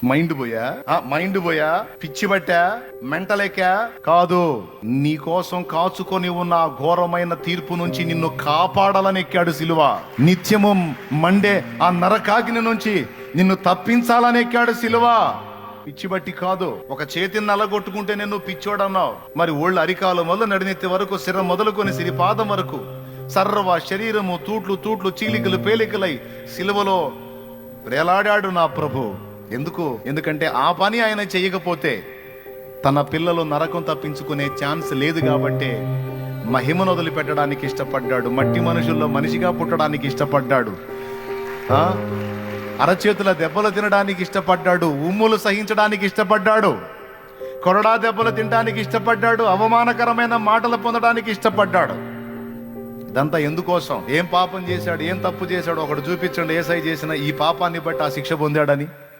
Mind పోయా, పిచ్చి పట్టా, మెంటలేకా కాదు. నీ కోసం కాచుకొని ఉన్న ఆ ఘోరమైన తీర్పు నుంచి నిన్ను కాపాడాలని ఎక్కాడు సిలువ. నిత్యము మండే ఆ నరకాగ్ని నుంచి నిన్ను తప్పించాలని ఎక్కాడు సిలువ. పిచ్చి బట్టి కాదు. ఒక చేతిని నలగొట్టుకుంటే నేను పిచ్చోడన్నావు, మరి ఒళ్ళు అరికాలు మొదలు నడినెత్తి వరకు, శిర మొదలుకొని సిరిపాదం వరకు సర్వ శరీరము తూట్లు చీలికలు పేలికలై సిలువలో వేలాడాడు నా ప్రభు. ఎందుకంటే ఆ పని ఆయన చేయకపోతే తన పిల్లలు నరకం తప్పించుకునే ఛాన్స్ లేదు కాబట్టి మహిమను వదిలిపెట్టడానికి ఇష్టపడ్డాడు. మట్టి మనుషుల్లో మనిషిగా పుట్టడానికి ఇష్టపడ్డాడు. అరచేతుల దెబ్బలు తినడానికి ఇష్టపడ్డాడు. ఉమ్ములు సహించడానికి ఇష్టపడ్డాడు. కొరడా దెబ్బలు తినడానికి ఇష్టపడ్డాడు. అవమానకరమైన మాటలు పొందడానికి ఇష్టపడ్డాడు. ఇదంతా ఎందుకోసం? ఏం పాపం చేశాడు, ఏం తప్పు చేశాడు ఒకడు చూపించండి. ఏసై చేసిన ఈ పాపాన్ని బట్టి ఆ శిక్ష పొందాడని.